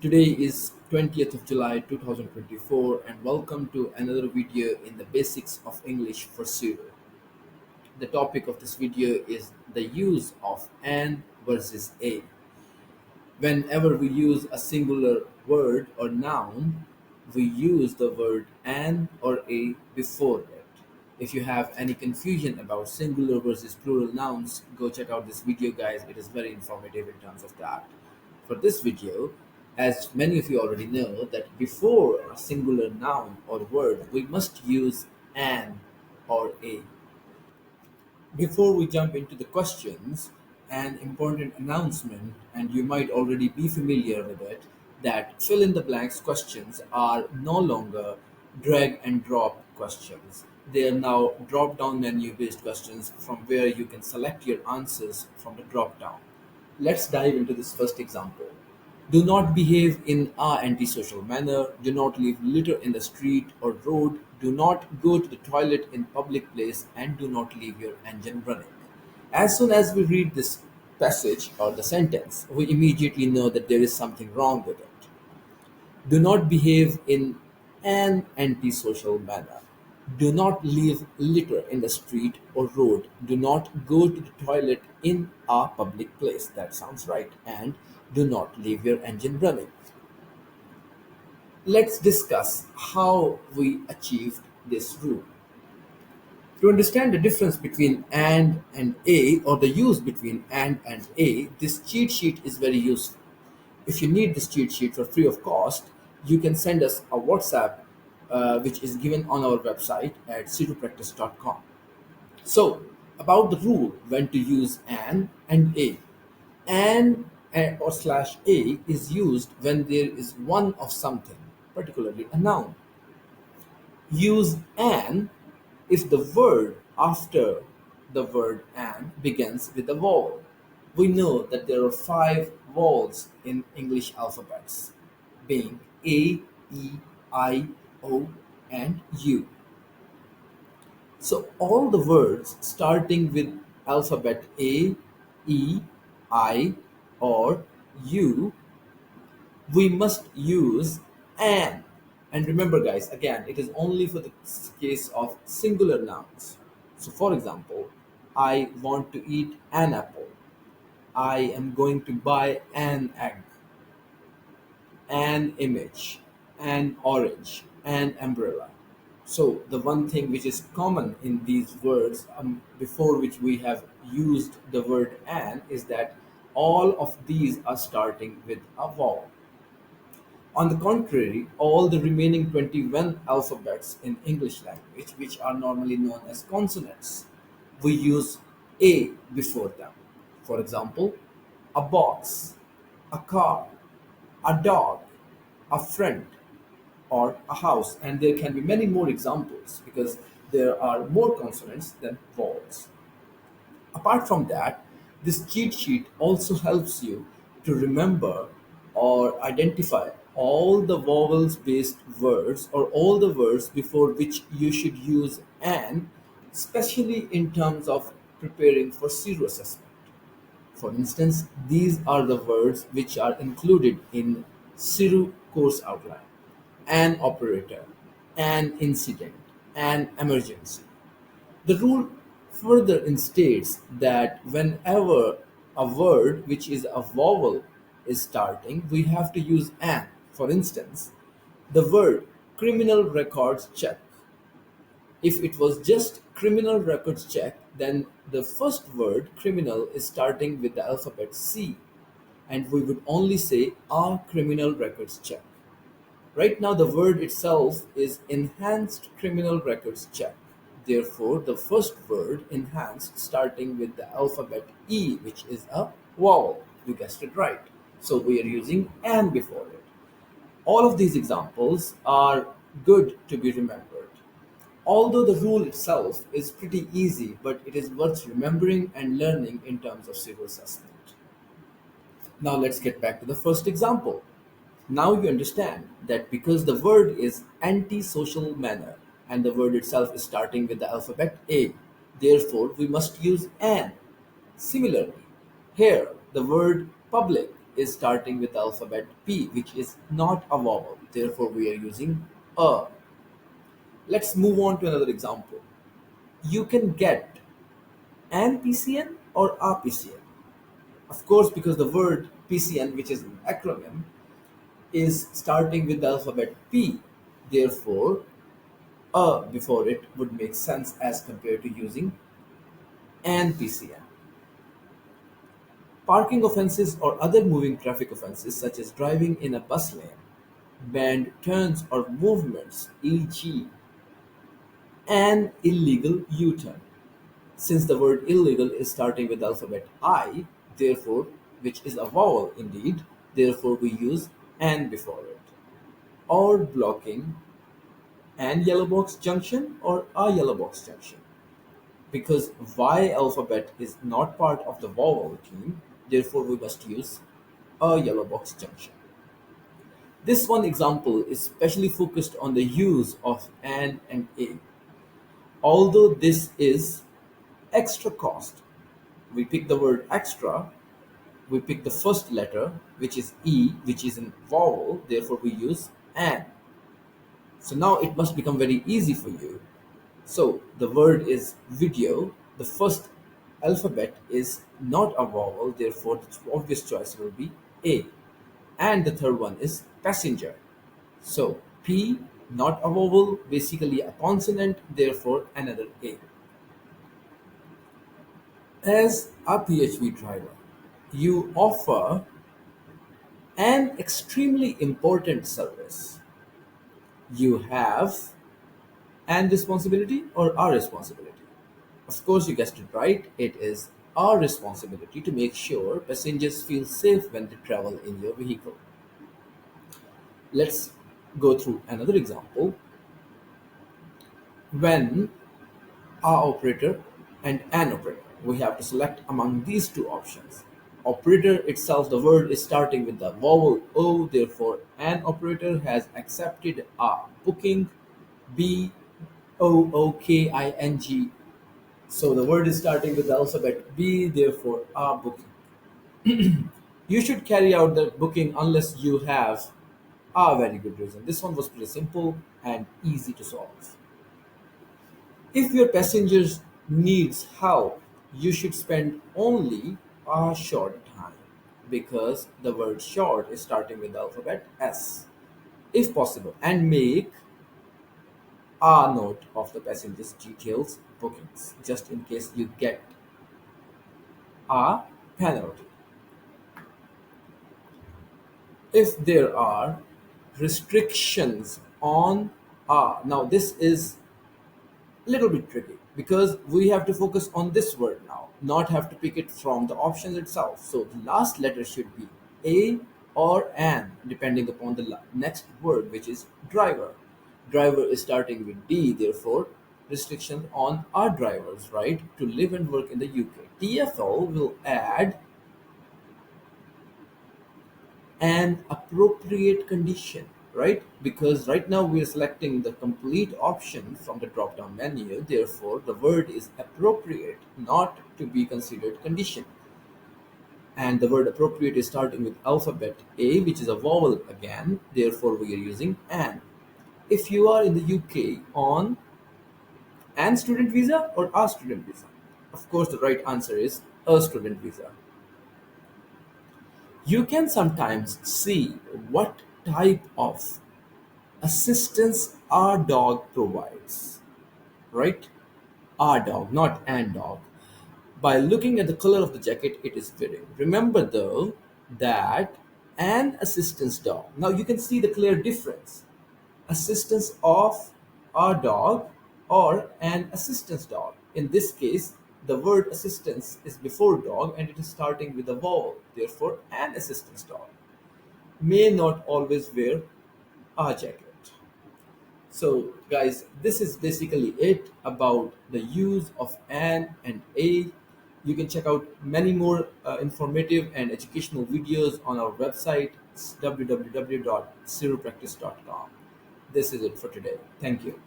Today is 20th of July 2024 and welcome to another video in the basics of English for SERU. The topic of this video is the use of an versus a. Whenever we use a singular word or noun, we use the word an or a before it. If you have any confusion about singular versus plural nouns, go check out this video, guys. It is very informative in terms of that. For this video, as many of you already know, that before a singular noun or word, we must use an or a. Before we jump into the questions, an important announcement, and you might already be familiar with it, that fill in the blanks questions are no longer drag and drop questions. They are now drop down menu based questions from where you can select your answers from the drop down. Let's dive into this first example. Do not behave in a antisocial manner. Do not leave litter in the street or road. Do not go to the toilet in public place and do not leave your engine running. As soon as we read this passage or the sentence, we immediately know that there is something wrong with it. Do not behave in an antisocial manner. Do not leave litter in the street or road. Do not go to the toilet in a public place. That sounds right. And do not leave your engine running. Let's discuss how we achieved this rule. To understand the difference between and a, or the use between and a, this cheat sheet is very useful. If you need this cheat sheet for free of cost, you can send us a WhatsApp, which is given on our website at serupractice.com. So, about the rule when to use an and a. An or slash a is used when there is one of something, particularly a noun. Use an if the word after the word and begins with a vowel. We know that there are five vowels in English alphabets, being A, E, I, O, and U. So all the words starting with alphabet A, E, I, or U, we must use an. And remember, guys, again, it is only for the case of singular nouns. So, for example, I want to eat an apple. I am going to buy an egg, an image, an orange, an umbrella. So, the one thing which is common in these words, before which we have used the word an, is that all of these are starting with a vowel. On the contrary, all the remaining 21 alphabets in English language, which are normally known as consonants, we use a before them. For example, a box, a car, a dog, a friend, or a house. And there can be many more examples because there are more consonants than vowels. Apart from that, this cheat sheet also helps you to remember or identify all the vowels based words or all the words before which you should use an, especially in terms of preparing for SERU assessment. For instance, these are the words which are included in SERU course outline: an operator, an incident, an emergency. The rule further instates that whenever a word which is a vowel is starting, we have to use an. For instance, the word criminal records check. If it was just criminal records check, then the first word criminal is starting with the alphabet C, and we would only say a criminal records check. Right now, the word itself is enhanced criminal records check. Therefore, the first word enhanced starting with the alphabet E, which is a vowel. You guessed it right. So we are using an before it. All of these examples are good to be remembered. Although the rule itself is pretty easy, but it is worth remembering and learning in terms of civil assessment. Now let's get back to the first example. Now you understand that because the word is anti-social manner and the word itself is starting with the alphabet A, therefore we must use an. Similarly, here the word public is starting with the alphabet P, which is not a vowel. Therefore, we are using a. Let's move on to another example. You can get an PCN or a PCN. Of course, because the word PCN, which is an acronym, is starting with the alphabet P. Therefore, a before it would make sense as compared to using an PCN. Parking offences or other moving traffic offences such as driving in a bus lane, banned turns or movements, e.g., an illegal U-turn. Since the word illegal is starting with the alphabet I, therefore, which is a vowel indeed, therefore we use an before it. Or blocking an yellow box junction or a yellow box junction. Because Y alphabet is not part of the vowel team, therefore we must use a yellow box junction. This one example is specially focused on the use of an and a. Although this is extra cost, we pick the word extra, we pick the first letter, which is E, which is a vowel, therefore we use an. So now it must become very easy for you. So the word is video. The first alphabet is not a vowel, therefore the obvious choice will be A. And the third one is passenger. So P, not a vowel, basically a consonant, therefore another A. As a PHV driver, you offer an extremely important service. You have an responsibility or our responsibility. Of course, you guessed it right. It is our responsibility to make sure passengers feel safe when they travel in your vehicle. Let's go through another example. When our operator and an operator, we have to select among these two options. Operator itself, the word is starting with the vowel O, therefore an operator has accepted a booking. B O O K I N G. So the word is starting with the alphabet B, therefore a booking. You should carry out the booking unless you have a very good reason. This one was pretty simple and easy to solve. If your passengers needs help, you should spend only a short time because the word short is starting with the alphabet S, if possible, and make a note of the passenger's details bookings just in case you get a penalty. If there are restrictions on a, now this is little bit tricky because we have to focus on this word now, not have to pick it from the options itself. So the last letter should be A or an, depending upon the next word, which is driver. Driver is starting with D, therefore restriction on our drivers, right, to live and work in the UK. TfL will add an appropriate condition, right? Because right now we are selecting the complete option from the drop down menu, therefore the word is appropriate, not to be considered condition. And the word appropriate is starting with alphabet A, which is a vowel again, therefore we are using an. If you are in the UK on an student visa or a student visa, of course the right answer is a student visa. You can sometimes see what type of assistance our dog provides, right? Our dog, not an dog. By looking at the color of the jacket it is wearing. Remember though that an assistance dog. Now you can see the clear difference. Assistance of a dog or an assistance dog. In this case, the word assistance is before dog and it is starting with a vowel. Therefore, an assistance dog may not always wear a jacket. So, guys, this is basically it about the use of an and a. You can check out many more informative and educational videos on our website, www.serupractice.com. This is it for today. Thank you.